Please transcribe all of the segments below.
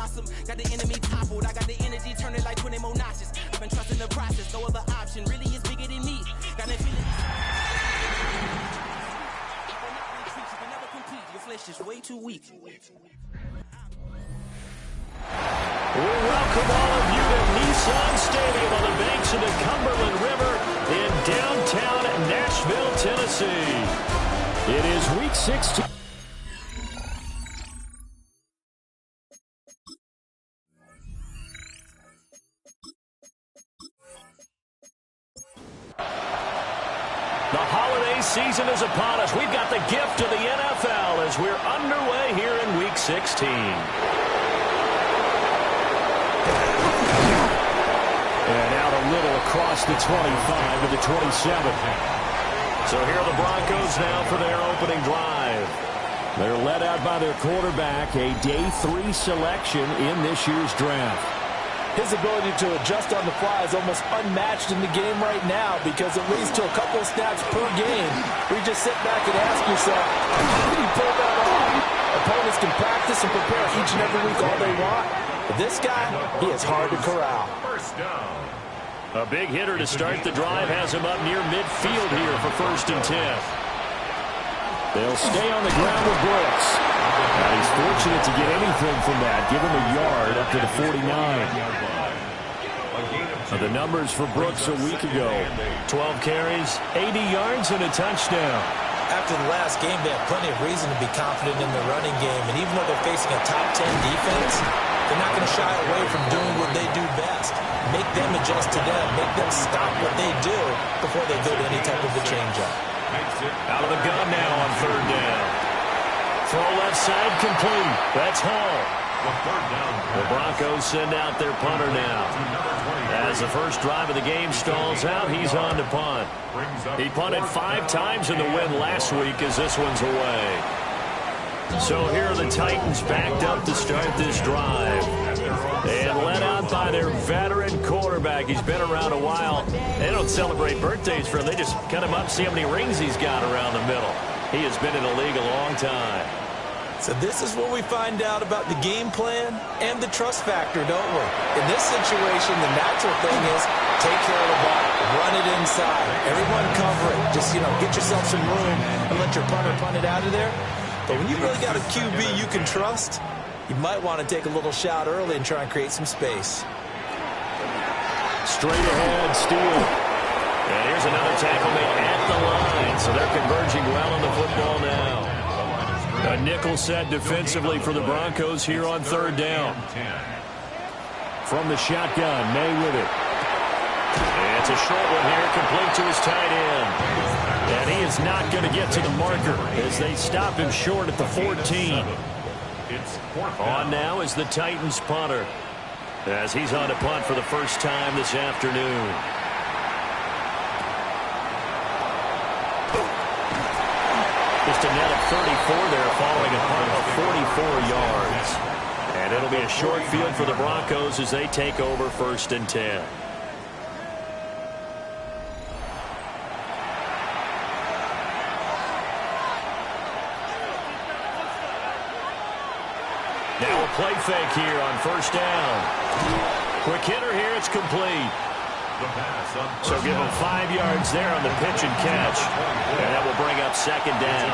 blossom. Got the enemy toppled. I got the energy turning like 20 more notches. I've been trusting the process. No other option really is bigger than me. Got that feeling. You can never compete. Your flesh is way too weak. We welcome all of you to Nissan Stadium on the banks of the Cumberland River in downtown Nashville, Tennessee. It is Week 16. The holiday season is upon us. We've got the gift of the NFL as we're underway here in Week 16. And out a little across the 25 to the 27. So here are the Broncos now for their opening drive. They're led out by their quarterback, a day 3 selection in this year's draft. His ability to adjust on the fly is almost unmatched in the game right now because it leads to a couple of snaps per game where you just sit back and ask yourself, how did he pull that off? Opponents can practice and prepare each and every week all they want. But this guy, he is hard to corral. First down. A big hitter to start the drive has him up near midfield here for 1st and 10. They'll stay on the ground with Brooks. Now he's fortunate to get anything from that. Give him a yard up to the 49. The numbers for Brooks a week ago. 12 carries, 80 yards, and a touchdown. After the last game, they have plenty of reason to be confident in their running game. And even though they're facing a top 10 defense, they're not going to shy away from doing what they do best. Make them adjust to them. Make them stop what they do before they go to any type of a changeup. Out of the gun now on 3rd down. Throw left side complete. That's Hall. The Broncos send out their punter now. As the first drive of the game stalls out, he's on to punt. He punted 5 times in the win last week as this one's away. So here are the Titans backed up to start this drive. And led out by their veteran quarterback. He's been around a while. They don't celebrate birthdays for him. They just cut him up, see how many rings he's got around the middle. He has been in the league a long time. So this is where we find out about the game plan and the trust factor, don't we? In this situation, the natural thing is take care of the ball, run it inside. Everyone cover it. Just, get yourself some room and let your punter punt it out of there. But when you really got a QB you can trust, you might want to take a little shot early and try and create some space. Straight ahead, steal. And here's another tackle made at the line. So they're converging well on the football now. A nickel set defensively for the Broncos here on 3rd down. From the shotgun, May with it. And it's a short one here, complete to his tight end. And he is not going to get to the marker as they stop him short at the 14. On now is the Titans punter as he's on to punt for the first time this afternoon. Just a net of 34 there following a punt of 44 yards. And it'll be a short field for the Broncos as they take over 1st and 10. Now a play fake here on 1st down. Quick hitter here, it's complete. So give him 5 yards there on the pitch and catch. And that will bring up 2nd down.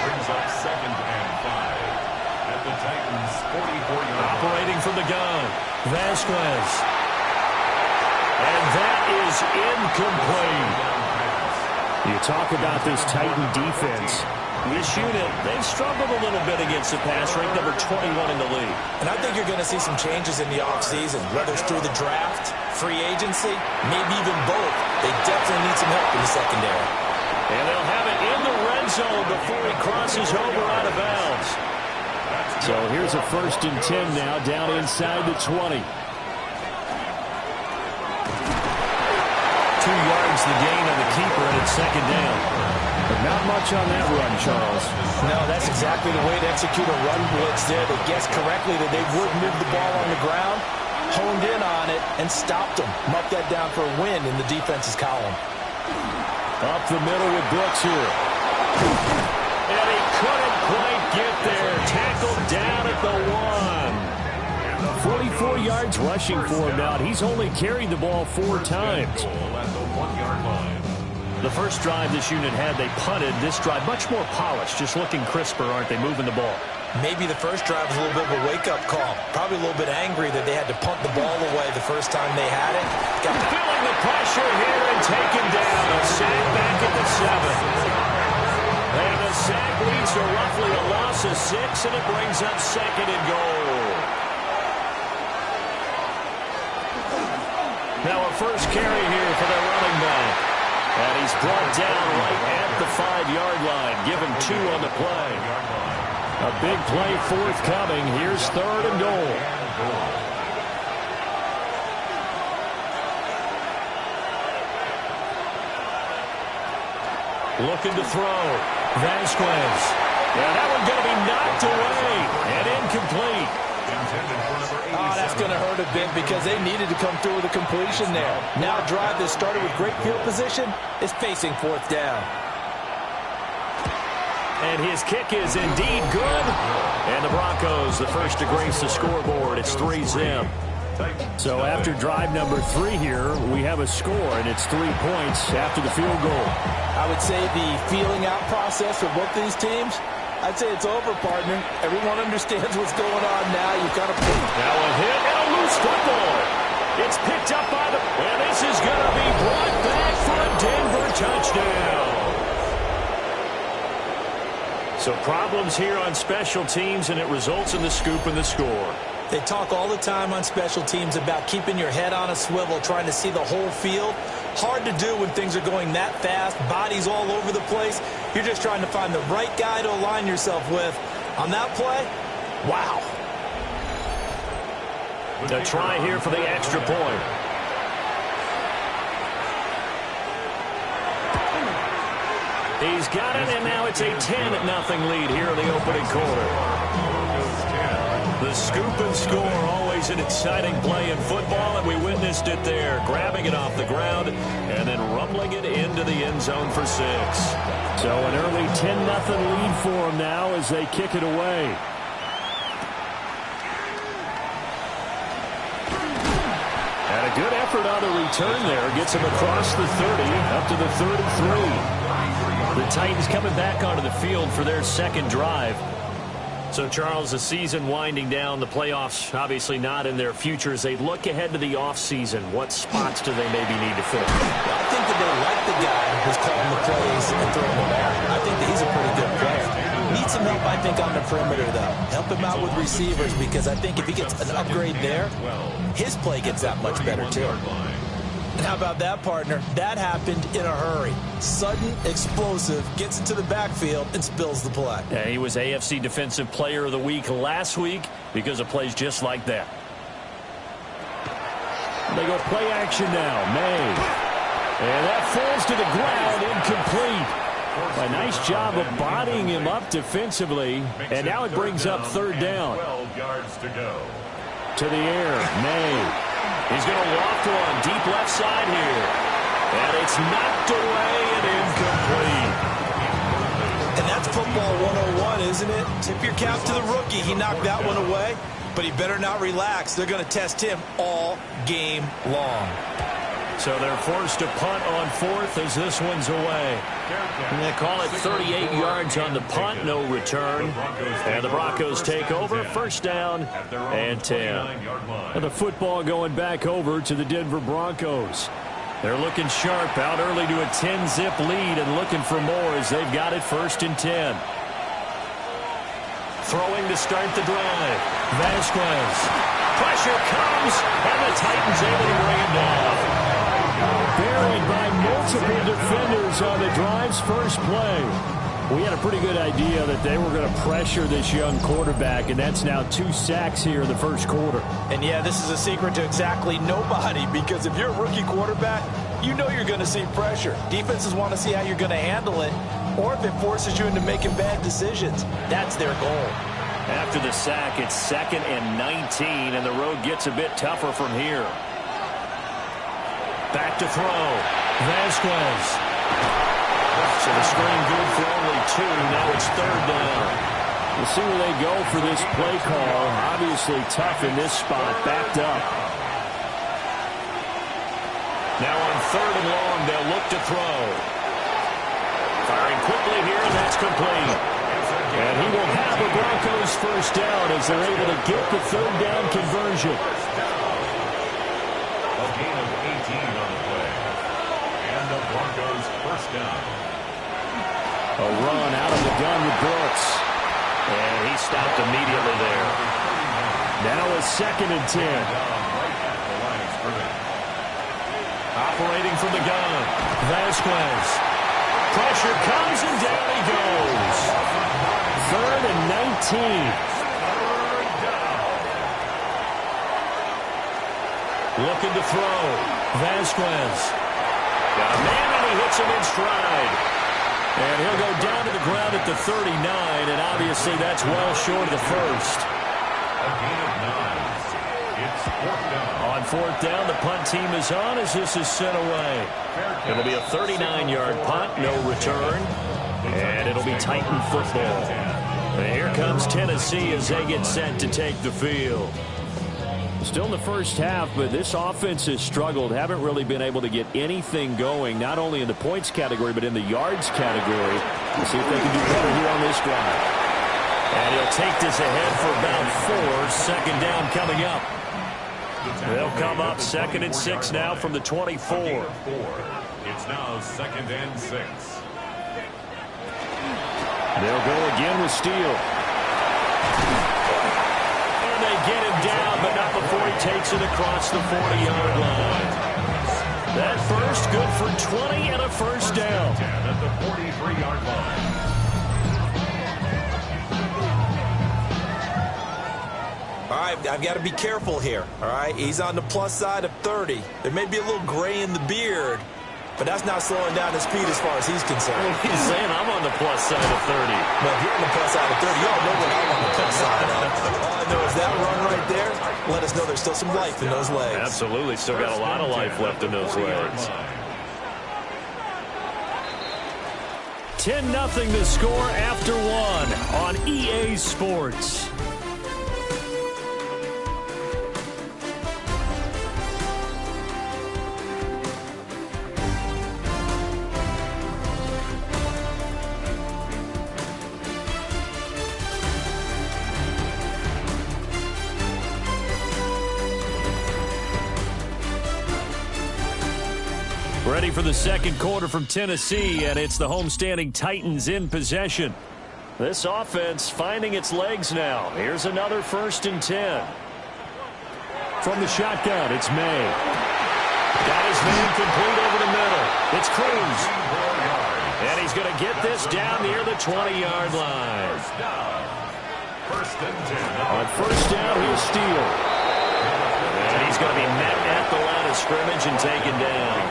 Brings up 2nd and 5 at the Titans' 44-yard line. Operating from the gun, Vasquez. And that is incomplete. You talk about this Titan defense. This unit, they've struggled a little bit against the pass, ranked number 21 in the league. And I think you're going to see some changes in the offseason, whether it's through the draft, free agency, maybe even both. They definitely need some help in the secondary. And they'll have it in the red zone before he crosses over out of bounds. So here's a 1st and 10 now, down inside the 20. 2 yards the gain on the keeper, and it's 2nd down. But not much on that run, Charles. No, that's exactly the way to execute a run blitz there. They guessed correctly that they would move the ball on the ground, honed in on it, and stopped them. Mark that down for a win in the defense's column. Up the middle with Brooks here. And he couldn't quite get there. Tackled down at the 1. yards rushing for him now. He's only carried the ball 4 times. At the 1-yard line. The first drive this unit had, they punted. This drive, much more polished, just looking crisper, aren't they, moving the ball? Maybe the first drive was a little bit of a wake-up call. Probably a little bit angry that they had to punt the ball away the first time they had it. Feeling the pressure here and taken down. A sack back at the 7. And the sack leads to roughly a loss of 6, and it brings up 2nd and goal. Now a first carry here for their running back. And he's brought down right at the 5-yard line. Given 2 on the play. A big play forthcoming. Here's 3rd and goal. Looking to throw. Vasquez. Yeah, that one going to be knocked away. And incomplete. Oh, that's going to hurt a bit because they needed to come through with a completion there. Now a drive that started with great field position is facing 4th down. And his kick is indeed good. And the Broncos, the first to grace the scoreboard. It's 3-0. So after drive number 3 here, we have a score, and it's 3 points after the field goal. I would say the feeling out process for both these teams, I'd say it's over, partner. Everyone understands what's going on now. You've got to put. Now a hit and a loose football. It's picked up by the... And this is going to be brought back for a Denver touchdown. So problems here on special teams, and it results in the scoop and the score. They talk all the time on special teams about keeping your head on a swivel, trying to see the whole field. Hard to do when things are going that fast, bodies all over the place. You're just trying to find the right guy to align yourself with. On that play, wow. A try here for the extra point. He's got it, and now it's a 10-0 lead here in the opening quarter. The scoop and score, always an exciting play in football, and we witnessed it there, grabbing it off the ground and then rumbling it into the end zone for 6. So an early 10-0 lead for them now as they kick it away. And a good effort on the return there. Gets him across the 30, up to the 33. The Titans coming back onto the field for their second drive. So, Charles, the season winding down, the playoffs obviously not in their future. As they look ahead to the offseason, what spots do they maybe need to fill? I think that they like the guy who's calling the plays and throwing the ball. I think that he's a pretty good player. Needs some help, I think, on the perimeter, though. Help him out with receivers, because I think if he gets an upgrade there, his play gets that much better, too. And how about that, partner? That happened in a hurry. Sudden, explosive, gets into the backfield and spills the play. Yeah, he was AFC Defensive Player of the Week last week because of plays just like that. They go play action now. May. And that falls to the ground, incomplete. A nice job of bodying him up defensively. And now it brings up 3rd down. 12 yards to go. To the air, May. He's going to loft one deep left side here. And it's knocked away and incomplete. And that's football 101, isn't it? Tip your cap to the rookie. He knocked that one away, but he better not relax. They're going to test him all game long. So they're forced to punt on 4th as this one's away. And they call it 38 yards on the punt, no return. And the Broncos take over, 1st down and 10. And the football going back over to the Denver Broncos. They're looking sharp, out early to a 10-zip lead and looking for more as they've got it 1st and 10. Throwing to start the drive. Vasquez. Pressure comes, and the Titans able to bring him down. Buried by multiple defenders on the drive's first play. We had a pretty good idea that they were going to pressure this young quarterback, and that's now 2 sacks here in the first quarter. And, yeah, this is a secret to exactly nobody, because if you're a rookie quarterback, you know you're going to see pressure. Defenses want to see how you're going to handle it, or if it forces you into making bad decisions. That's their goal. After the sack, it's 2nd and 19, and the road gets a bit tougher from here. Back to throw. Vasquez. So the screen good for only 2. Now it's 3rd down. We'll see where they go for this play call. Obviously tough in this spot. Backed up. Now on 3rd and long, they'll look to throw. Firing quickly here, and that's complete. And he will have the Broncos first down as they're able to get the 3rd down conversion. A gain of 18 on the play. And the Broncos first down. A run out of the gun with Brooks. And he stopped immediately there. Now a 2nd and 10. Operating from the gun. Vasquez. Pressure comes and down he goes. 3rd and 19. Looking to throw. Vasquez. Got a man and he hits him in stride. And he'll go down to the ground at the 39, and obviously that's well short of the first. A gain of 9. It's 4th down. On 4th down, the punt team is on as this is sent away. It'll be a 39-yard punt, no return, and it'll be Titan football. And here comes Tennessee as they get set to take the field. Still in the first half, but this offense has struggled. Haven't really been able to get anything going, not only in the points category, but in the yards category. We'll see if they can do better here on this drive. And he'll take this ahead for about 4. 2nd down coming up. They'll come up 2nd and 6 now from the 24. It's now 2nd and 6. They'll go again with Steele. And they get him down, but not before he takes it across the 40-yard line. That first good for 20 and a first down. At the 43-yard line. All right, I've got to be careful here, all right? He's on the plus side of 30. There may be a little gray in the beard, but that's not slowing down his speed as far as he's concerned. Well, he's saying I'm on the plus side of 30. Well, if you're on the plus side of 30, y'all know what I'm on the plus side of. All I know is that run right there, let us know there's still some life in those legs. Absolutely, still got a lot of life left in those legs. 10-0 the score after 1 on EA Sports. Ready for the second quarter from Tennessee, and it's the homestanding Titans in possession. This offense finding its legs now. Here's another 1st and 10. From the shotgun, it's May. Got his man complete over the middle. It's Cruz. And he's going to get this down near the 20-yard line. First and 10. On 1st down, here's Steele. And he's going to be met at the line of scrimmage and taken down.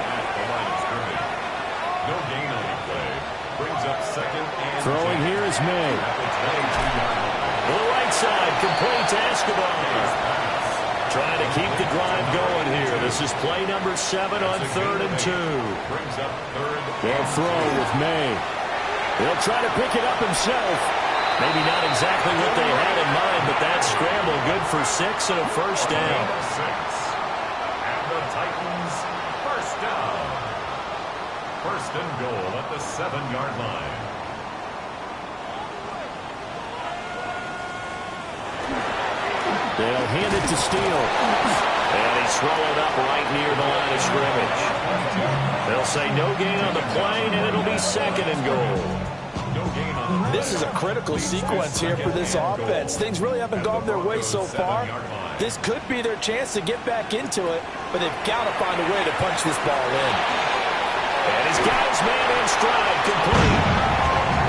No gain on the play. Brings up 2nd and Throwing 10. here is May. To the right side, complete to Escobar. Trying to keep the drive going here. This is play number 7 on 3rd and 2. Brings up 3rd. They'll throw with May. He'll try to pick it up himself. Maybe not exactly what they had in mind, but that scramble good for 6 and a first down. 6. And the Titans first down. First and goal at the 7-yard line. They'll hand it to Steele. And he's swallowed up right near the line of scrimmage. They'll say no gain on the play, and it'll be 2nd and goal. No gain on the play. This is a critical sequence here for this offense. Things really haven't gone their way so far. This could be their chance to get back into it, but they've got to find a way to punch this ball in. And he's got his man in stride, complete.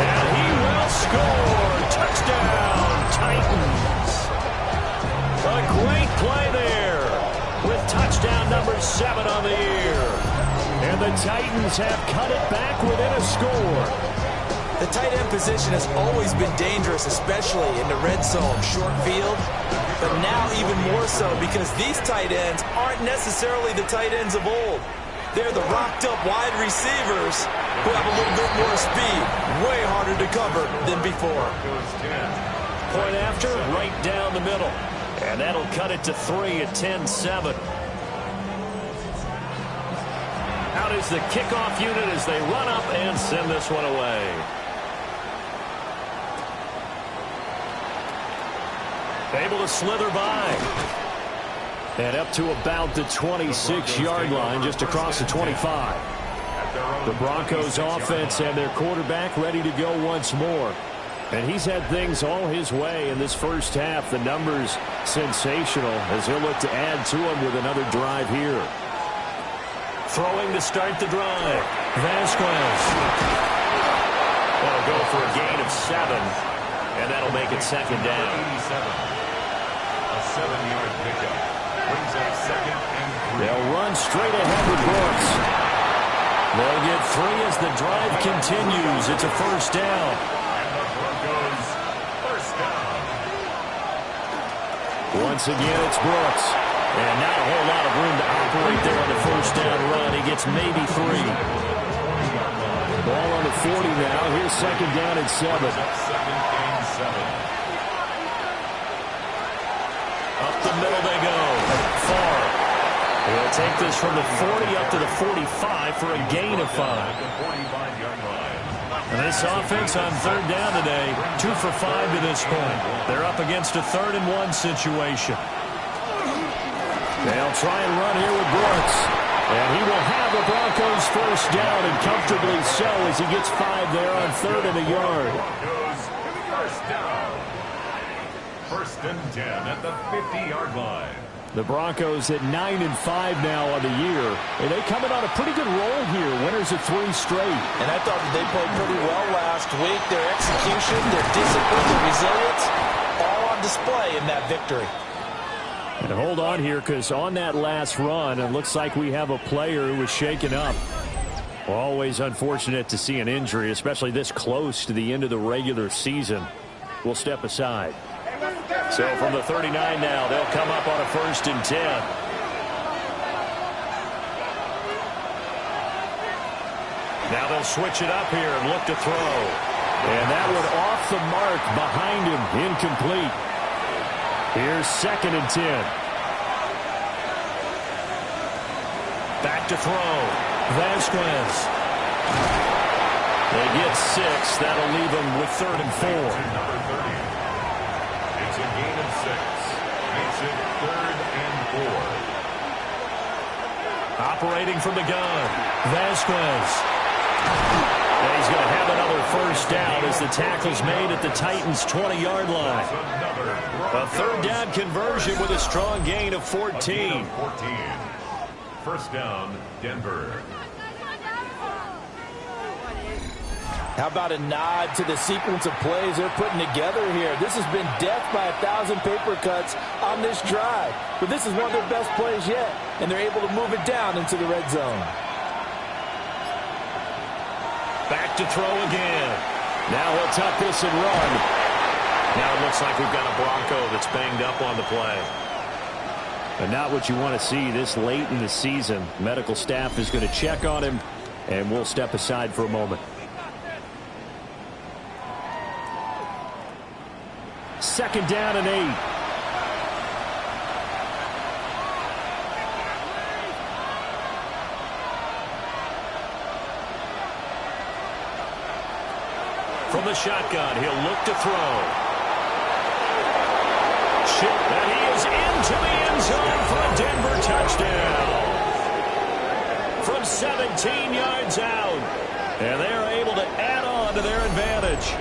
And he will score. Touchdown, Titans. A great play there with touchdown number 7 on the year. And the Titans have cut it back within a score. The tight end position has always been dangerous, especially in the red zone, short field. But now even more so because these tight ends aren't necessarily the tight ends of old. They're the rocked-up wide receivers who have a little bit more speed. Way harder to cover than before. Point after, right down the middle. And that'll cut it to 3 at 10-7. Out is the kickoff unit as they run up and send this one away. Able to slither by. And up to about the 26-yard line, just across the 25. The Broncos offense and their quarterback ready to go once more. And he's had things all his way in this first half. The numbers sensational as he'll look to add to them with another drive here. Throwing to start the drive. Vasquez. That'll go for a gain of 7. And that'll make it second down. 87. A 7-yard pickup. Brings up 2nd and 3. They'll run straight ahead with Brooks. They'll get 3 as the drive continues. It's a first down. And the Broncos first down. Once again, it's Brooks. And not a whole lot of room to operate there on the first down run. He gets maybe 3. Ball on the 40 now. Here's second down and 7. 2nd and 7. Up the middle they go. Far. They'll take this from the 40 up to the 45 for a gain of 5. And this offense on third down today, 2 for 5 to this point. They're up against a 3rd and 1 situation. They'll try and run here with Brooks. And he will have the Broncos first down, and comfortably so as he gets 5 there on 3rd and a yard. Broncos first down. 1st and 10 at the 50-yard line. The Broncos at 9-5 now on the year. And they come in on a pretty good roll here. Winners of 3 straight. And I thought that they played pretty well last week. Their execution, their discipline, their resilience, all on display in that victory. And hold on here, because on that last run, it looks like we have a player who was shaken up. Always unfortunate to see an injury, especially this close to the end of the regular season. We'll step aside. So from the 39 now, they'll come up on a 1st and 10. Now they'll switch it up here and look to throw. And that one off the mark behind him, incomplete. Here's 2nd and 10. Back to throw. Vasquez. They get 6. That'll leave them with 3rd and 4. Number 30. It's a gain of 6. Makes it 3rd and 4. Operating from the gun. Vasquez. And he's going to have another first down as the tackle's made at the Titans' 20-yard line. A 3rd down conversion with a strong gain of 14. 14. First down, Denver. How about a nod to the sequence of plays they're putting together here? This has been death by 1,000 paper cuts on this drive. But this is one of their best plays yet, and they're able to move it down into the red zone. Back to throw again. Now he'll tuck this and run. Now it looks like we've got a Bronco that's banged up on the play. But not what you want to see this late in the season. Medical staff is going to check on him, and we'll step aside for a moment. 2nd down and 8. From the shotgun, he'll look to throw. And he is into the end zone for a Denver touchdown. From 17 yards out. And they are able to add on to their advantage.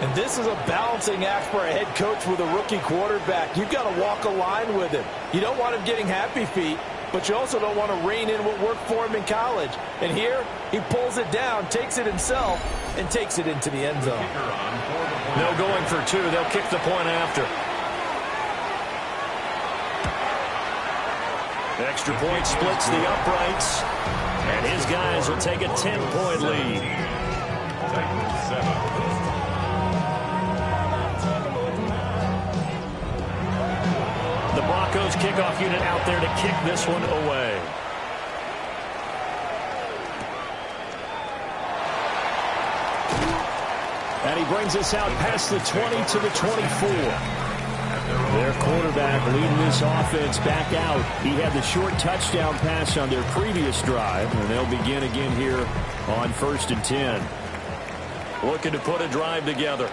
And this is a balancing act for a head coach with a rookie quarterback. You've got to walk a line with him. You don't want him getting happy feet, but you also don't want to rein in what worked for him in college. And here, he pulls it down, takes it himself, and takes it into the end zone. No going for 2. They'll kick the point after. Extra point splits the uprights. And his guys will take a 10-point lead. Titans 7. The Broncos kickoff unit out there to kick this one away. And he brings us out past the 20 to the 24. They're Their quarterback leading this offense back out. He had the short touchdown pass on their previous drive, and they'll begin again here on 1st and 10. Looking to put a drive together.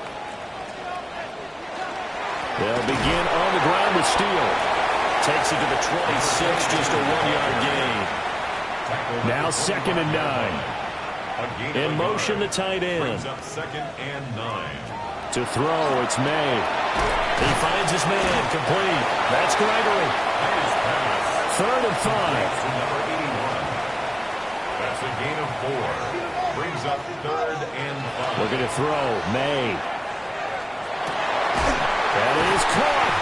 They'll begin on the ground with Steele. Takes it to the 26, just a 1-yard gain. Now 2nd and 9. In motion, the tight end. Brings up 2nd and 9. To throw, it's May. He finds his man, complete. That's Gregory. 3rd and 5. Number 81. That's a gain of 4. Brings up 3rd and 5. Looking to throw, May. That is caught.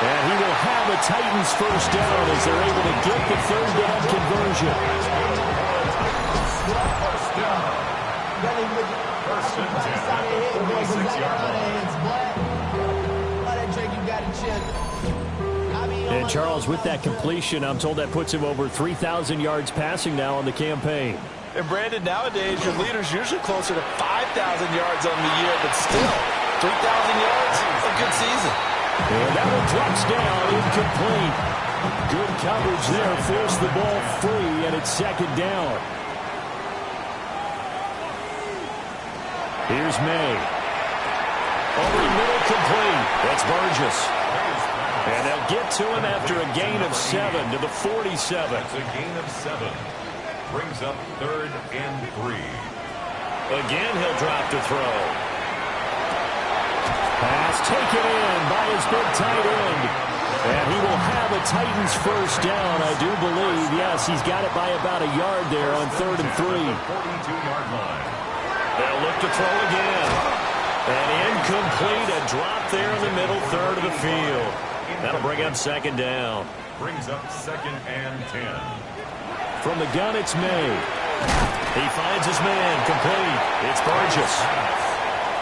And he will have the Titans first down as they're able to get the 3rd down conversion. First down. 1st and 10 at the 46-yard line. And Charles, with that completion, I'm told that puts him over 3,000 yards passing now on the campaign. And Brandon, nowadays your leader's usually closer to 5,000 yards on the year, but still, 3,000 yards, a good season. And that one drops down, incomplete. Good coverage there, forced the ball free, and it's 2nd down. Here's May. Over the middle, complete. That's Burgess. And they'll get to him after a gain of 7 to the 47. That's a gain of 7. Brings up 3rd and 3. Again, he'll drop to throw. Pass taken in by his big tight end. And he will have a Titans first down, I do believe. Yes, he's got it by about a yard there on 3rd and 3. 42-yard line. They'll look to throw again. And incomplete, a drop there in the middle third of the field. That'll bring up 2nd down. Brings up 2nd and 10. From the gun, it's May. He finds his man, complete. It's Burgess.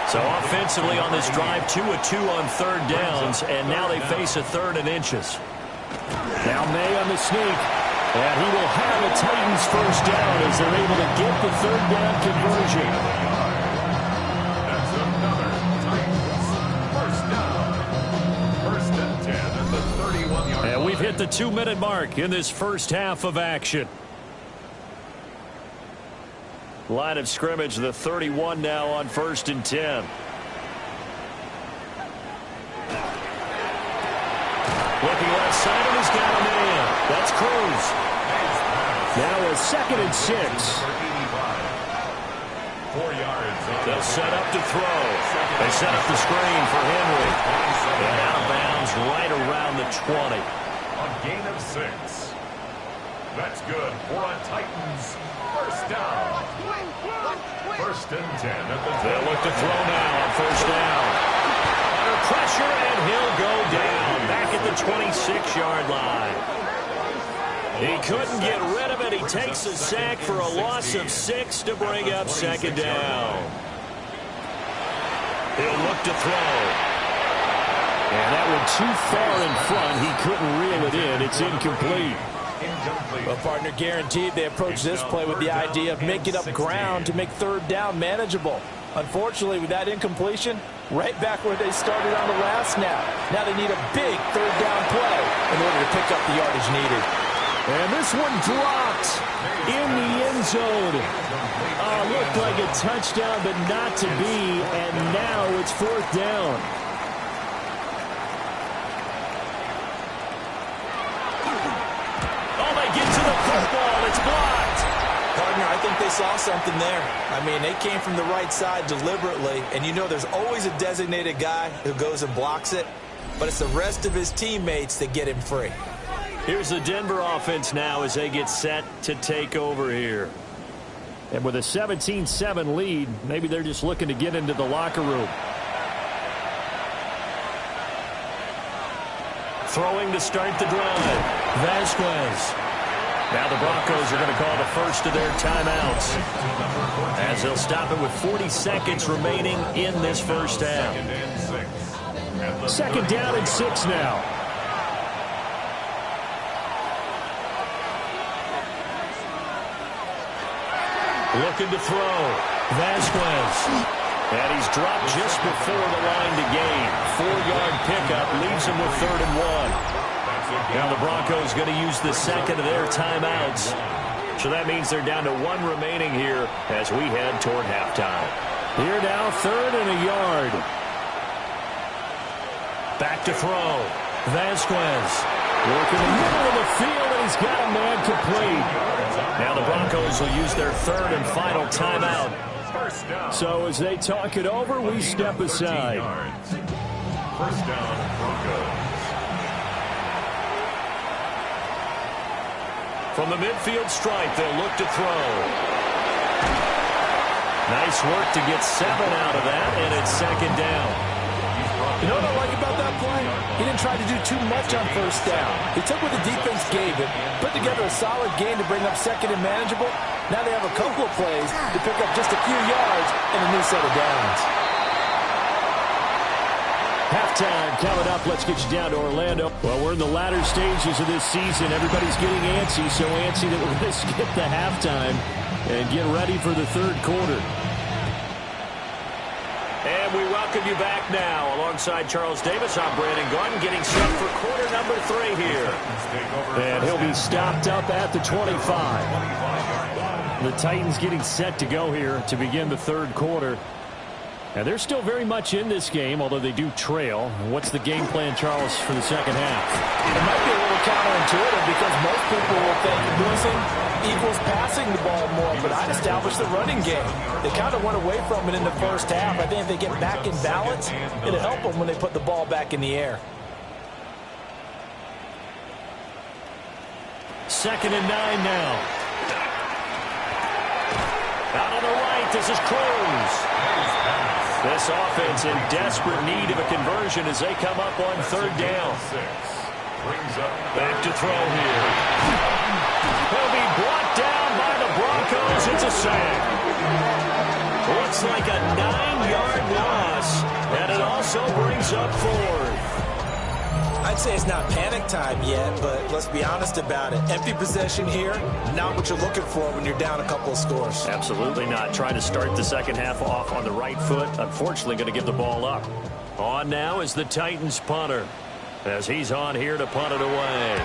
So offensively on this drive, 2 of 2 on 3rd downs, and now they face a 3rd and inches. Now May on the sneak, and he will have a Titans first down as they're able to get the 3rd down conversion. That's another Titans first down. 1st and 10 at the 31-yard line. And we've hit the 2-minute mark in this first half of action. Line of scrimmage, the 31 now on 1st and 10. Looking left side, and he's got a man. That's Cruz. Now a 2nd and 6. 4 yards. They'll set up to throw. They set up the screen for Henry. And out of bounds right around the 20. A gain of 6. That's good for a Titans first down. 1st and 10 at the 10. They'll look to throw now on 1st down. Under pressure, and he'll go down back at the 26-yard line. He couldn't get rid of it. He takes a sack for a loss of 6 to bring up 2nd down. He'll look to throw. And that one too far in front. He couldn't reel it in. It's incomplete. Well, partner, guaranteed they approach this play with the idea of making up ground to make 3rd down manageable. Unfortunately, with that incompletion, right back where they started on the last snap. Now they need a big 3rd down play in order to pick up the yardage needed. And this one dropped in the end zone. Looked like a touchdown, but not to be. And now it's 4th down. Oh, they get to the football. It's blocked. Partner, I think they saw something there. I mean, they came from the right side deliberately. And you know there's always a designated guy who goes and blocks it. But it's the rest of his teammates that get him free. Here's the Denver offense now as they get set to take over here. And with a 17-7 lead, maybe they're just looking to get into the locker room. Throwing to start the drive. Vasquez. Now the Broncos are going to call the first of their timeouts, as they'll stop it with 40 seconds remaining in this first half. 2nd down and 6 now. Looking to throw. Vasquez. And he's dropped just before the line to gain. 4-yard pickup leaves him with 3rd and 1. Now the Broncos going to use the second of their timeouts. So that means they're down to 1 remaining here as we head toward halftime. Here now, 3rd and a yard. Back to throw. Vasquez working the middle of the field, and he's got a man complete. Now the Broncos will use their 3rd and final timeout. So as they talk it over, we step aside. First down, Broncos. From the midfield stripe, they'll look to throw. Nice work to get 7 out of that, and it's 2nd down. You know what I like about that play? He didn't try to do too much on 1st down. He took what the defense gave him, put together a solid game to bring up 2nd and manageable. Now they have a couple of plays to pick up just a few yards and a new set of downs. Halftime coming up. Let's get you down to Orlando. Well, we're in the latter stages of this season. Everybody's getting antsy, so antsy that we're going to skip the halftime and get ready for the 3rd quarter. And we welcome you back now. Alongside Charles Davis, I'm Brandon Gaudin, getting set for quarter number 3 here. And he'll be stopped up at the 25. The Titans getting set to go here to begin the 3rd quarter. And they're still very much in this game, although they do trail. What's the game plan, Charles, for the 2nd half? It might be a little counterintuitive because most people will think losing equals passing the ball more, but I'd establish the running game. They kind of went away from it in the 1st half. I think if they get back in balance, it'll help them when they put the ball back in the air. 2nd and 9 now. Out on the right, this is Cruz. This offense in desperate need of a conversion as they come up on 3rd down. Back to throw here. He'll be brought down by the Broncos. It's a sack. Looks like a 9-yard loss, and it also brings up 4th. I'd say it's not panic time yet, but let's be honest about it. Empty possession here, not what you're looking for when you're down a couple of scores. Absolutely not. Trying to start the 2nd half off on the right foot. Unfortunately, going to give the ball up. On now is the Titans punter, as he's on here to punt it away.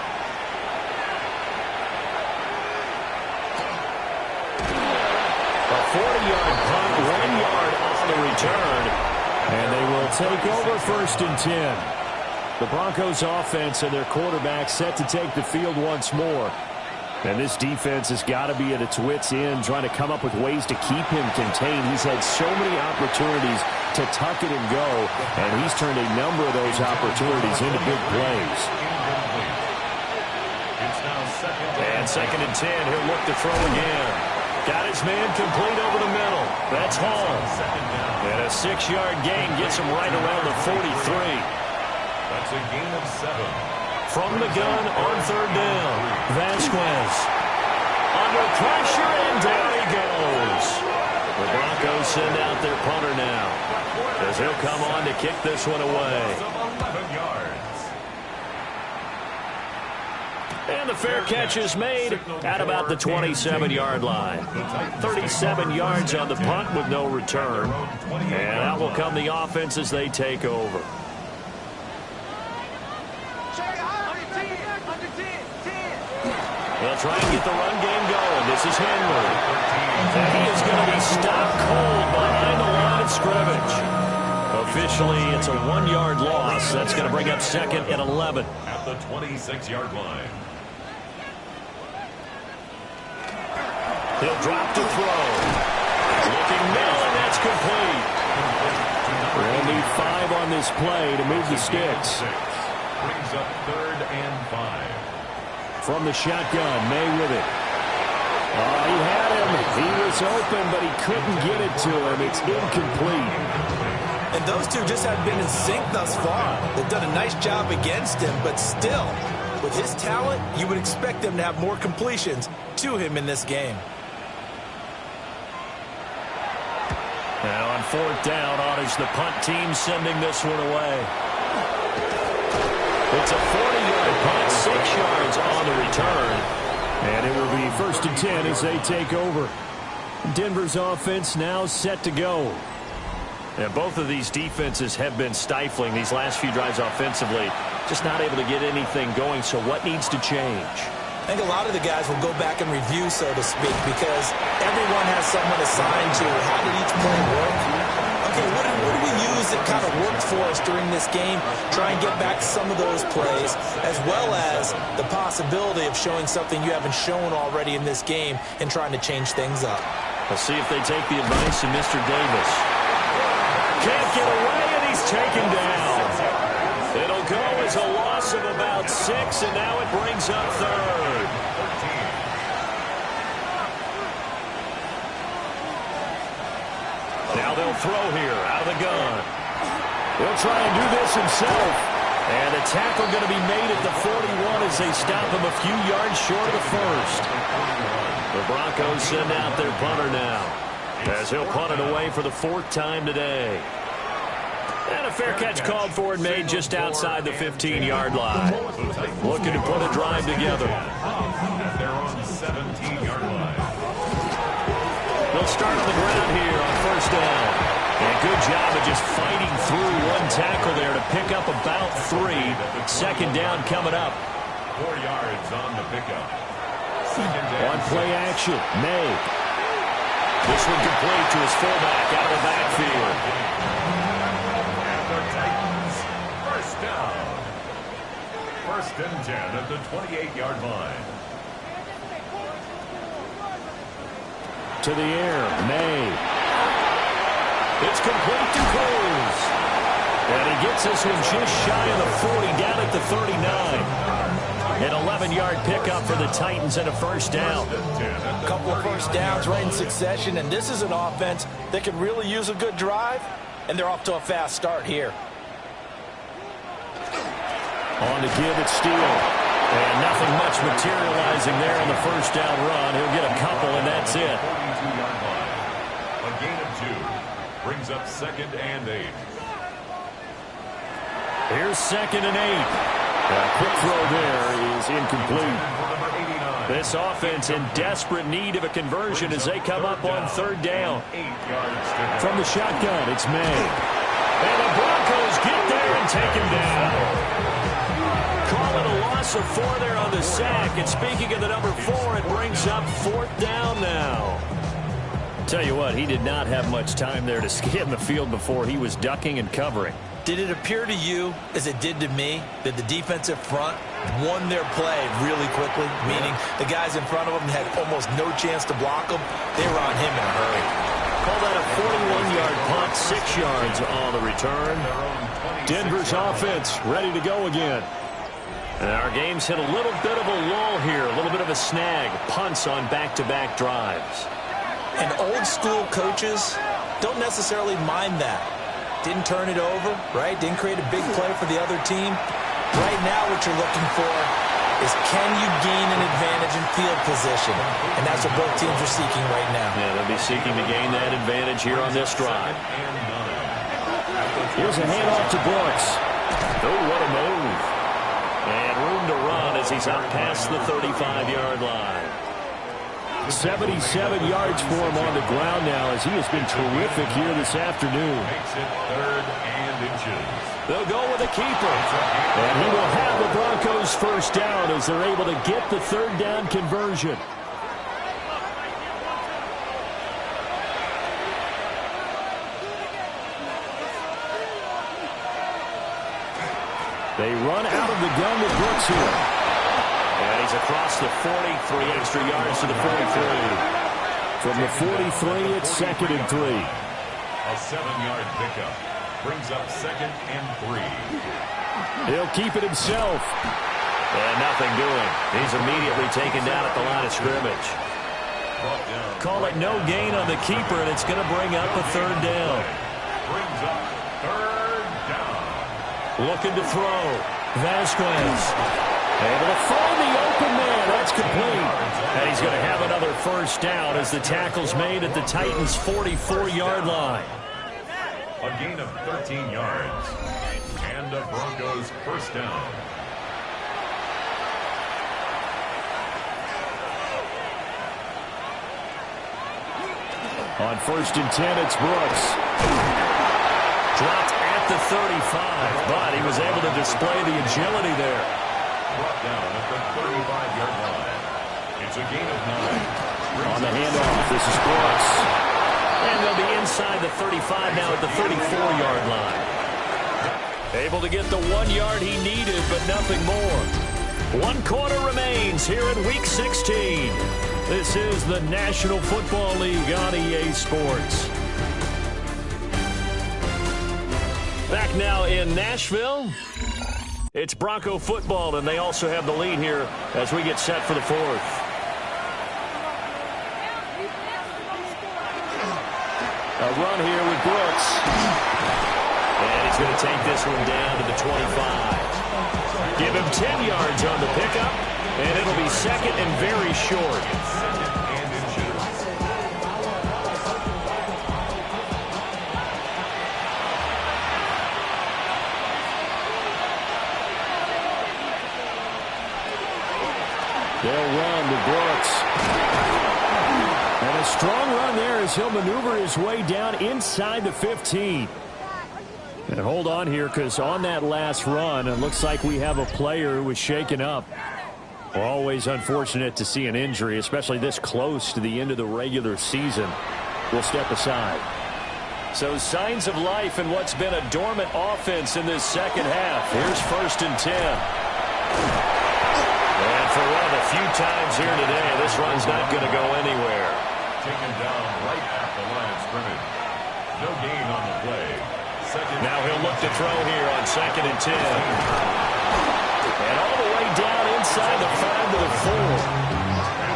A 40-yard punt, 1 yard off the return. And they will take over 1st and 10. The Broncos offense and their quarterback set to take the field once more. And this defense has got to be at its wits' end, trying to come up with ways to keep him contained. He's had so many opportunities to tuck it and go, and he's turned a number of those opportunities into big plays. And 2nd and 10, he'll look to throw again. Got his man complete over the middle. That's Hall. And a 6-yard gain gets him right around the 43. That's a gain of 7. From the gun on 3rd down. Vasquez. Under pressure, and down he goes. The Broncos send out their punter now, as he'll come on to kick this one away. 11 yards. And the fair catch is made at about the 27-yard line. 37 yards on the punt with no return. And out will come the offense as they take over. They'll try and get the run game going. This is Henry. And he is going to be stopped cold behind the line of scrimmage. Officially, it's a 1-yard loss. That's going to bring up 2nd and 11. At the 26-yard line. He'll drop to throw. Looking middle, and that's complete. We'll need 5 on this play to move the sticks. Brings up 3rd and 5. From the shotgun, May with it. Oh, he had him. He was open, but he couldn't get it to him. It's incomplete. And those two just haven't been in sync thus far. They've done a nice job against him, but still, with his talent, you would expect them to have more completions to him in this game. Now on 4th down, honors the punt team sending this one away. It's a 40-yard punt, 6 yards on the return. And it will be 1st and 10 as they take over. Denver's offense now set to go. And both of these defenses have been stifling these last few drives offensively. Just not able to get anything going, so what needs to change? I think a lot of the guys will go back and review, so to speak, because everyone has someone assigned to how did each play work. Okay, what did we use that kind of worked for us during this game? Try and get back some of those plays, as well as the possibility of showing something you haven't shown already in this game and trying to change things up. Let's see if they take the advice of Mr. Davis. Can't get away, and he's taken down. It'll go as a loss of about 6, and now it brings up third. Now they'll throw here out of the gun. He'll try and do this himself. And a tackle going to be made at the 41 as they stop him a few yards short of the first. The Broncos send out their punter now, as he'll punt it away for the 4th time today. And a fair catch called for and made just outside the 15-yard line. Looking to put a drive together. They're on the 17-yard line. They'll start on the ground here on first down. And good job of just fighting through one tackle there to pick up about 3. Second down coming up. 4 yards on the pickup. On play action, May. This one complete to his fullback out of the backfield. And the Titans, first down. 1st and 10 at the 28-yard line. To the air, May. It's complete to Cruz. And he gets this one just shy of the 40, down at the 39. An 11-yard pickup for the Titans and a first down. A couple of first downs right in succession, and this is an offense that can really use a good drive, and they're off to a fast start here. On to give it Steele. And nothing much materializing there on the first down run. He'll get a couple, and that's it. 42-yard line. A gain of 2. Brings up 2nd and 8. Here's 2nd and 8. A quick throw there is incomplete. This offense in desperate need of a conversion as they come up on 3rd down. From the shotgun, it's May. And the Broncos get there and take him down. Call it a loss of 4 there on the sack. And speaking of the number 4, it brings up 4th down now. Tell you what, he did not have much time there to scan the field before he was ducking and covering. Did it appear to you, as it did to me, that the defensive front won their play really quickly? Meaning the guys in front of them had almost no chance to block them. They were on him in a hurry. Call that a 41-yard punt, 6 yards on the return. Denver's offense ready to go again. And our game's hit a little bit of a lull here, a little bit of a snag. Punts on back-to-back drives. And old-school coaches don't necessarily mind that. Didn't turn it over, right? Didn't create a big play for the other team. Right now what you're looking for is can you gain an advantage in field position? And that's what both teams are seeking right now. Yeah, they'll be seeking to gain that advantage here on this drive. Here's a handoff to Brooks. Oh, what a move. And room to run as he's out past the 35-yard line. 77 yards for him on the ground now as he has been terrific here this afternoon. Makes it 3rd and inches. They'll go with a keeper. And he will have the Broncos first down as they're able to get the 3rd down conversion. They run out of the gun with Brooks here. And he's across the 40, 3 extra yards to the 43. From the 43, it's 2nd and 3. A 7-yard pickup. Brings up 2nd and 3. He'll keep it himself. And nothing doing. He's immediately taken down at the line of scrimmage. Call it no gain on the keeper, and it's going to bring up a 3rd down. Brings up 3rd down. Looking to throw. Vasquez. Able to find the open man. That's complete. And he's going to have another first down as the tackle's made at the Titans' 44-yard line. A gain of 13 yards. And the Broncos first down. On 1st and 10, it's Brooks. Dropped at the 35, but he was able to display the agility there. Brought down at the 35-yard line. It's a gain of 9. On the handoff, this is Brooks. And they'll be inside the 35 now at the 34-yard line. Able to get the 1 yard he needed, but nothing more. 1 quarter remains here in Week 16. This is the National Football League on EA Sports. Back now in Nashville. It's Bronco football, and they also have the lead here as we get set for the fourth. A run here with Brooks. And he's going to take this one down to the 25. Give him 10 yards on the pickup, and it'll be second and very short. They'll run to Brooks. And a strong run there as he'll maneuver his way down inside the 15. And hold on here, because on that last run, it looks like we have a player who was shaken up. Always unfortunate to see an injury, especially this close to the end of the regular season. We'll step aside. So signs of life in what's been a dormant offense in this second half. Here's 1st and 10. And for one of the few times here today, this run's not going to go anywhere. Taken down right at the line of scrimmage. No gain on the play. Now he'll look to throw here on 2nd and 10. And all the way down inside the 5 to the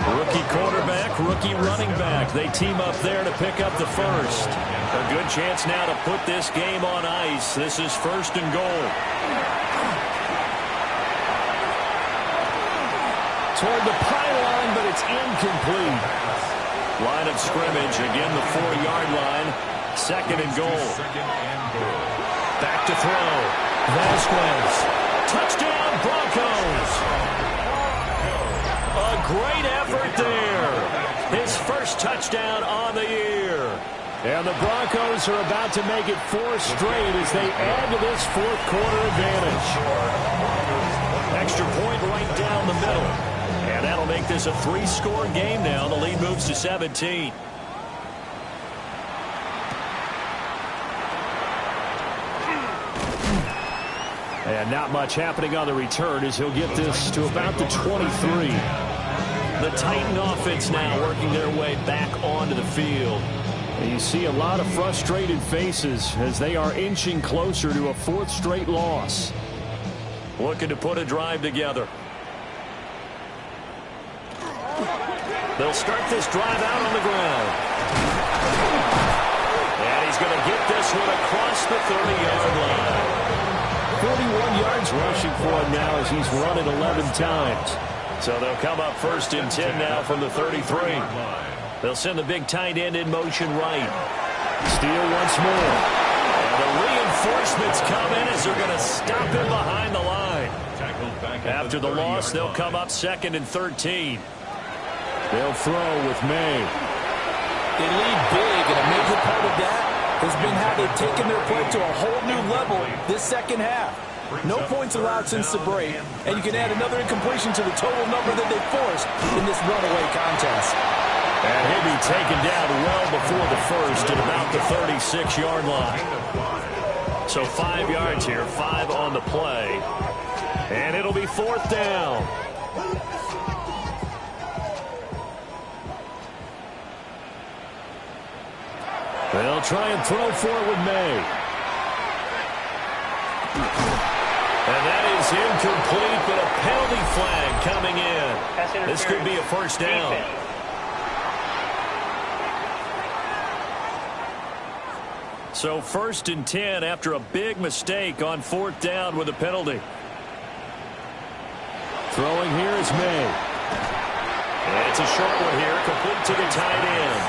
4. Rookie quarterback, rookie running back. They team up there to pick up the first. A good chance now to put this game on ice. This is 1st and goal. Toward the pylon, but it's incomplete. Line of scrimmage, again the 4-yard line. 2nd and goal. Back to throw. Vasquez. Touchdown, Broncos. A great effort there. His first touchdown on the year. And the Broncos are about to make it 4 straight as they add to this 4th quarter advantage. Extra point right down the middle. And that'll make this a 3-score game now. The lead moves to 17. And not much happening on the return as he'll get this to about the 23. The Titan offense now working their way back onto the field. And you see a lot of frustrated faces as they are inching closer to a 4th straight loss. Looking to put a drive together. They'll start this drive out on the ground. And he's going to get this one across the 30-yard line. 41 yards rushing for him now as he's run it 11 times. So they'll come up 1st and 10 now from the 33. They'll send the big tight end in motion right. Steal once more. And the reinforcements come in as they're going to stop him behind the line. After the loss, they'll come up 2nd and 13. They'll throw with May. They lead big, and a major part of that has been how they've taken their play to a whole new level this second half. No points allowed since the break, and you can add another incompletion to the total number that they forced in this runaway contest. And he'll be taken down well before the first at about the 36-yard line. So 5 yards here, 5 on the play. And it'll be 4th down. They'll try and throw for it with May. And that is incomplete, but a penalty flag coming in. This could be a 1st down. So 1st and 10 after a big mistake on 4th down with a penalty. Throwing here is May. And it's a short one here, complete to the tight end.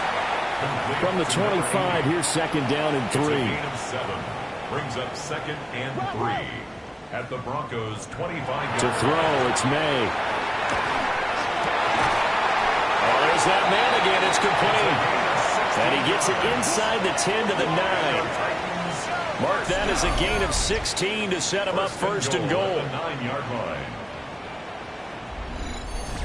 From the 25, here's 2nd down and 3. It's a gain of 7. Brings up 2nd and 3 at the Broncos' 25. To throw, it's May. Oh, there's that man again. It's complete. And he gets it inside the 10 to the 9. Mark that as a gain of 16 to set him up first and goal. At the 9-yard line.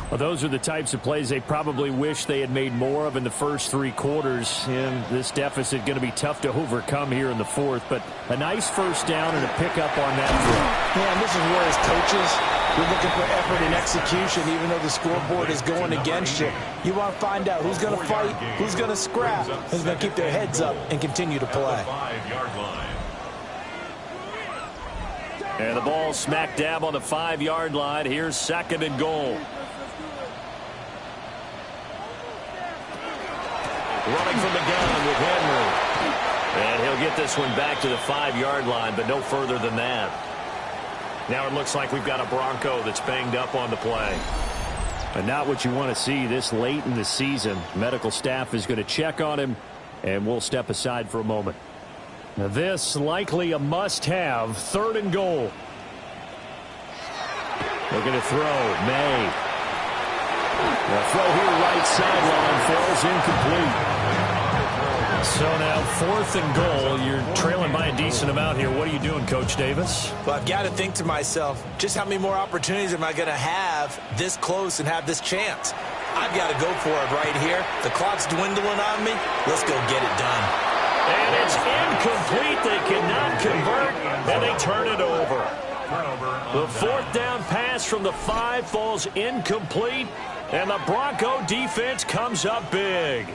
Well, those are the types of plays they probably wish they had made more of in the first 3 quarters. And this deficit going to be tough to overcome here in the fourth. But a nice first down and a pickup on that throw. Yeah, and this is where as coaches, you're looking for effort and execution, even though the scoreboard is going against you. You want to find out who's going to fight, who's going to scrap, who's going to keep their heads up and continue to play. 5-yard line. And the ball smack dab on the 5-yard line. Here's second and goal. Running from the gun with Henry. And he'll get this one back to the 5-yard line, but no further than that. Now it looks like we've got a Bronco that's banged up on the play. And not what you want to see this late in the season. Medical staff is going to check on him, and we'll step aside for a moment. Now this likely a must-have. Third and goal. Looking to throw. May. The throw here right sideline falls incomplete. So now 4th and goal. You're trailing by a decent amount here. What are you doing, Coach Davis? Well, I've got to think to myself, just how many more opportunities am I going to have this close and have this chance? I've got to go for it right here. The clock's dwindling on me. Let's go get it done. And it's incomplete. They cannot convert, and they turn it over. The 4th down pass from the 5 falls incomplete, and the Bronco defense comes up big.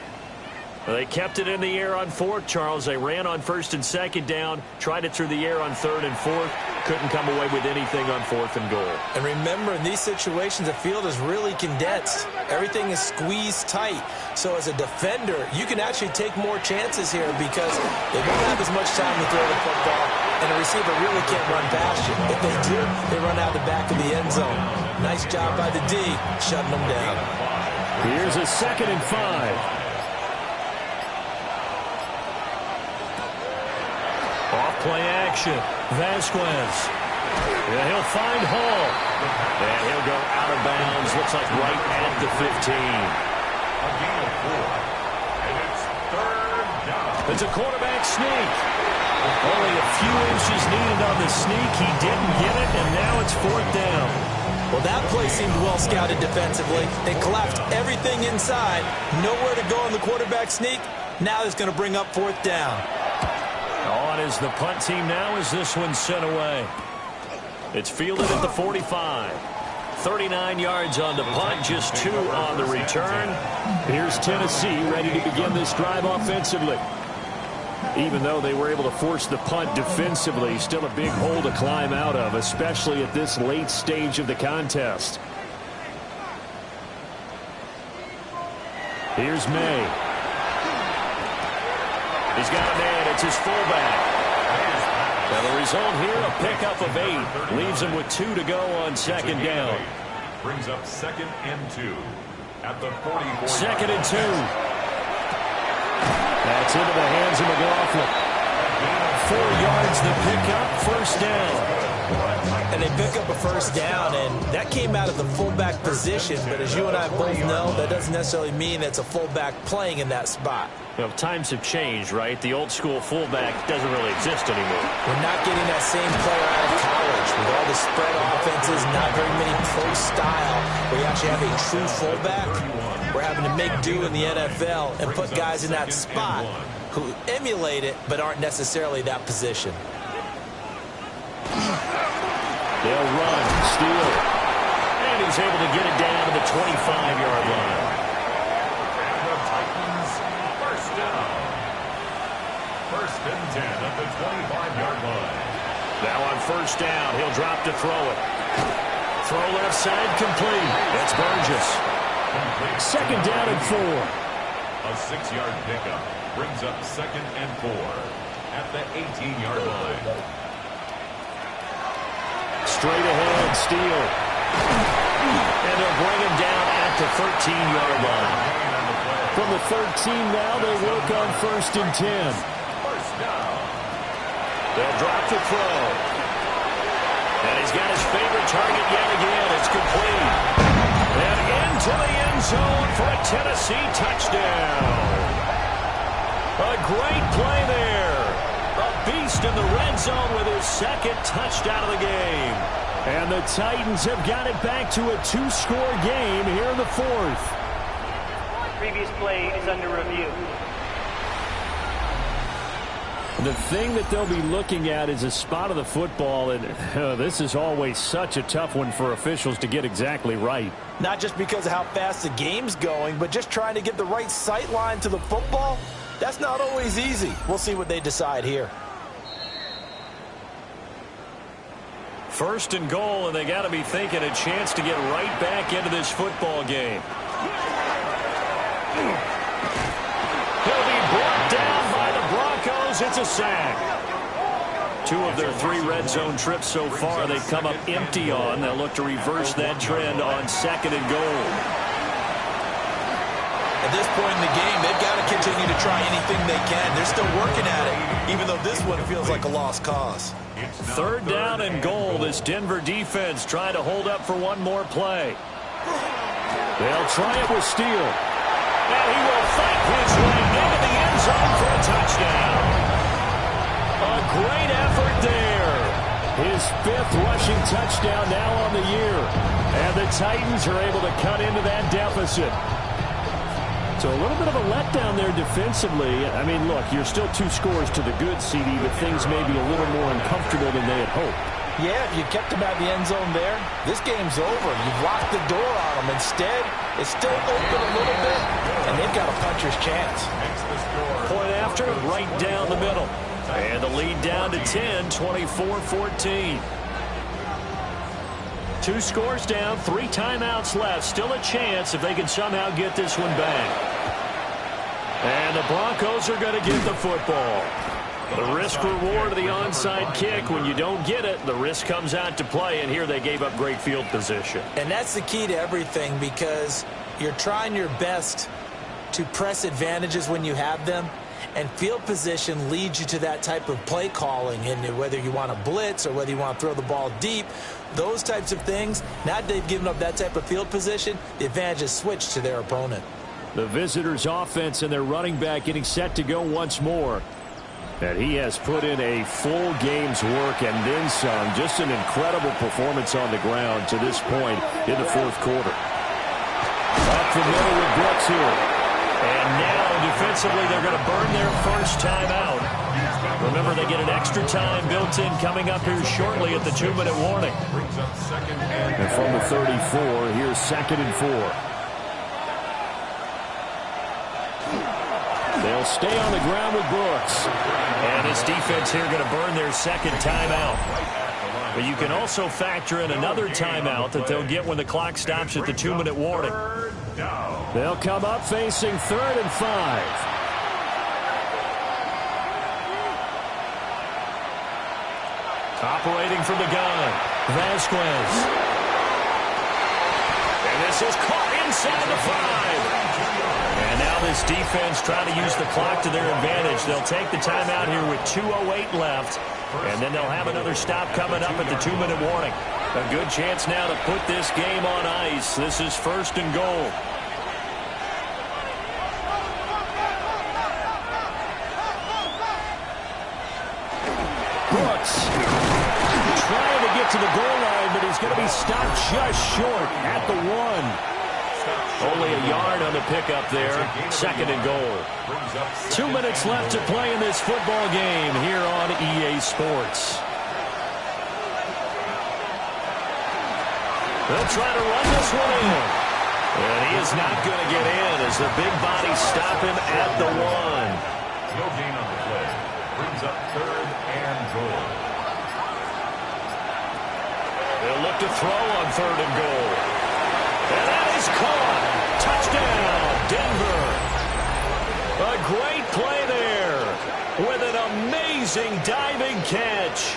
They kept it in the air on 4th, Charles. They ran on 1st and 2nd down, tried it through the air on 3rd and 4th, couldn't come away with anything on 4th and goal. And remember, in these situations, the field is really condensed. Everything is squeezed tight. So as a defender, you can actually take more chances here because they won't have as much time to throw the football, and the receiver really can't run past you. If they do, they run out the back of the end zone. Nice job by the D, shutting them down. Here's a 2nd and 5. Off-play action. Vasquez. Yeah, he'll find Hall. And he'll go out of bounds. Looks like right at the 15. A gain of 4. And it's 3rd down. It's a quarterback sneak. Only a few inches needed on the sneak. He didn't get it, and now it's 4th down. Well, that play seemed well scouted defensively. They collapsed everything inside. Nowhere to go on the quarterback sneak. Now it's going to bring up 4th down. On is the punt team now as this one's sent away. It's fielded at the 45. 39 yards on the punt, just 2 on the return. Here's Tennessee ready to begin this drive offensively. Even though they were able to force the punt defensively, still a big hole to climb out of, especially at this late stage of the contest. Here's May. He's got a man. It's his fullback. Now the result here, a pickup of 8. Leaves him with 2 to go on 2nd down. Brings up 2nd and 2 at the 44. 2nd and 2. That's into the hands of McLaughlin. 4 yards the pickup, 1st down. And they pick up a 1st down, and that came out of the fullback position. But as you and I both know, that doesn't necessarily mean it's a fullback playing in that spot. Well, times have changed, right? The old school fullback doesn't really exist anymore. We're not getting that same player out of college with all the spread offenses, not very many pro style, where you actually have a true fullback. We're having to make do in the NFL and put guys in that spot who emulate it but aren't necessarily that position. They'll run, steal, and he's able to get it down to the 25-yard line. And the Titans, 1st down. 1st and 10 at the 25-yard line. Now on 1st down, he'll drop to throw it. Throw left side, complete. That's Burgess. 2nd down and 4. A 6-yard pickup brings up 2nd and 4 at the 18-yard line. Straight ahead, steal. And they'll bring him down at the 13-yard line. From the 13 now, they work on 1st and 10. 1st down. They'll drop the throw. And he's got his favorite target yet again. It's complete. And into the end zone for a Tennessee touchdown. A great play there. A beast Just in the red zone with his second touchdown of the game. And the Titans have got it back to a 2-score game here in the fourth. Previous play is under review. The thing that they'll be looking at is a spot of the football, and this is always such a tough one for officials to get exactly right. Not just because of how fast the game's going, but just trying to get the right sight line to the football. That's not always easy. We'll see what they decide here. First and goal, and they got to be thinking a chance to get right back into this football game. He'll be brought down by the Broncos. It's a sack. 2 of their 3 red zone trips so far they've come up empty on. They'll look to reverse that trend on second and goal. At this point in the game, they've got to continue to try anything they can. They're still working at it, even though this one feels like a lost cause. Third down and goal. This Denver defense trying to hold up for one more play. They'll try it with Steele. And he will fight his way into the end zone for a touchdown. A great effort there. His 5th rushing touchdown now on the year. And the Titans are able to cut into that deficit. So a little bit of a letdown there defensively. I mean, look, you're still 2 scores to the good, CD, but things may be a little more uncomfortable than they had hoped. Yeah, if you kept them at the end zone there, this game's over. You've locked the door on them. Instead, it's still open a little bit, and they've got a puncher's chance. Point after, right down the middle. And the lead down to 10, 24-14. 2 scores down, 3 timeouts left. Still a chance if they can somehow get this one back. And the Broncos are going to get the football. The risk-reward of the onside kick. When you don't get it, the risk comes out to play, and here they gave up great field position. And that's the key to everything, because you're trying your best to press advantages when you have them, and field position leads you to that type of play calling. And whether you want to blitz or whether you want to throw the ball deep, those types of things, now that they've given up that type of field position, the advantage is switched to their opponent. The visitors' offense and their running back getting set to go once more. And he has put in a full game's work and then some. Just an incredible performance on the ground to this point in the fourth quarter. Up the middle with Brooks here. And now defensively they're going to burn their first timeout. Remember, they get an extra time built in coming up here shortly at the 2-minute warning. And from the 34, here's 2nd and 4. They'll stay on the ground with Brooks. And this defense here going to burn their second timeout. But you can also factor in another timeout that they'll get when the clock stops at the 2-minute warning. They'll come up facing 3rd and 5. Operating from the gun, Vasquez. And this is caught inside the 5. And now this defense trying to use the clock to their advantage. They'll take the timeout here with 2:08 left. And then they'll have another stop coming up at the 2-minute warning. A good chance now to put this game on ice. This is 1st and goal. Brooks trying to get to the goal line, but he's going to be stopped just short at the 1. Only a yard on the pickup there. 2nd and goal. 2 minutes left to play in this football game here on EA Sports. They'll try to run this one in. And he is not going to get in as the big bodies stop him at the 1. No gain on the play. Brings up 3rd and goal. They'll look to throw on 3rd and goal. And that is caught. Touchdown, Denver. A great play there with an amazing diving catch.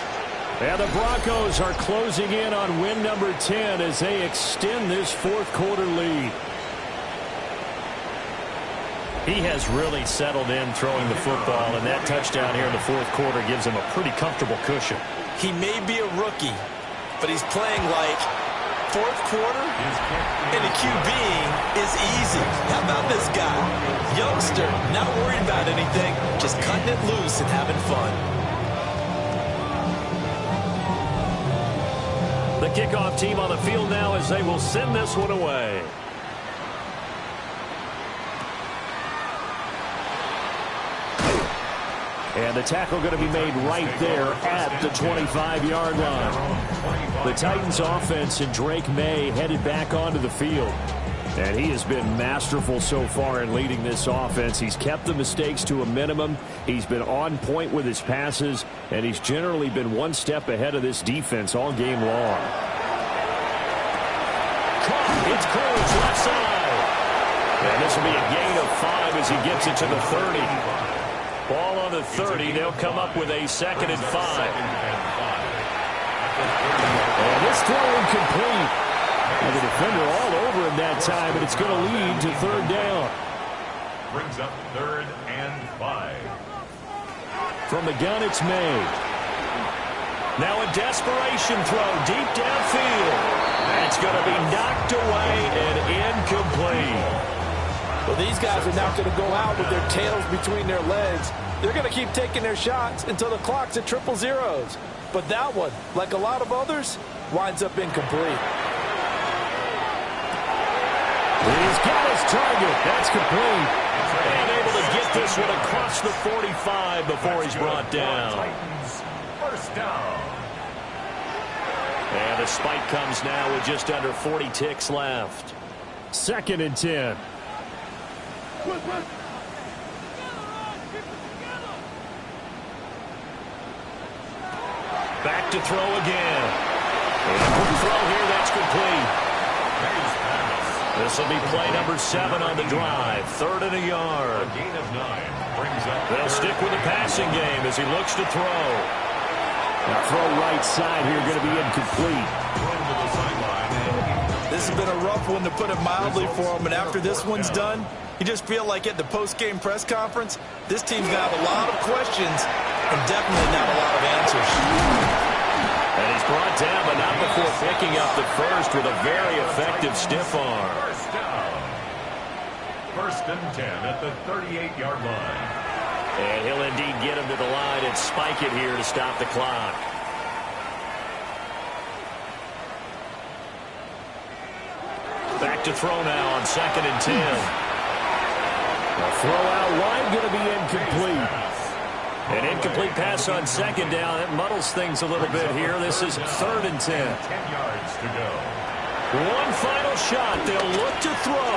And the Broncos are closing in on win number 10 as they extend this fourth quarter lead. He has really settled in throwing the football, and that touchdown here in the fourth quarter gives him a pretty comfortable cushion. He may be a rookie, but he's playing like fourth quarter and a QB is easy. How about this guy? Youngster, not worried about anything, just cutting it loose and having fun. The kickoff team on the field now as they will send this one away. And the tackle going to be made right there at the 25-yard line. The Titans offense and Drake May headed back onto the field. And he has been masterful so far in leading this offense. He's kept the mistakes to a minimum. He's been on point with his passes. And he's generally been one step ahead of this defense all game long. It's Cruz left side. And this will be a gain of 5 as he gets it to the 30. Ball on the 30. They'll come up with a 2nd and 5. And this throw incomplete. And the defender all over him that time, and it's going to lead to 3rd down. Brings up 3rd and 5. From the gun, it's made. Now a desperation throw deep downfield. That's going to be knocked away and incomplete. Well, these guys are now going to go out with their tails between their legs. They're going to keep taking their shots until the clock's at 000. But that one, like a lot of others, winds up incomplete. He's got his target. That's complete. And able to get this one across the 45 before he's brought down. Titans, 1st down. And the spike comes now with just under 40 ticks left. 2nd and 10. Back to throw again. And a quick throw here. That's complete. This will be play number 7 on the drive. 3rd and a yard. A gain of 9 brings up. They'll stick with the passing game as he looks to throw. Now throw right side here, going to be incomplete. This has been a rough one, to put it mildly, for him. And after this one's done, you just feel like at the post-game press conference, this team's going to have a lot of questions and definitely not a lot of answers. And he's brought down, but not before picking up the first with a very effective stiff arm. 1st down. 1st and 10 at the 38-yard line. And he'll indeed get him to the line and spike it here to stop the clock. Back to throw now on 2nd and 10. A throw out wide, going to be incomplete. An incomplete pass on 2nd down. That muddles things a little bit here. This is 3rd and 10. 10 yards to go. One final shot. They'll look to throw.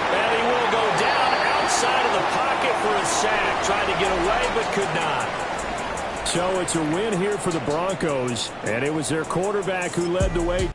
And he will go down outside of the pocket for a sack. Tried to get away, but could not. So it's a win here for the Broncos. And it was their quarterback who led the way.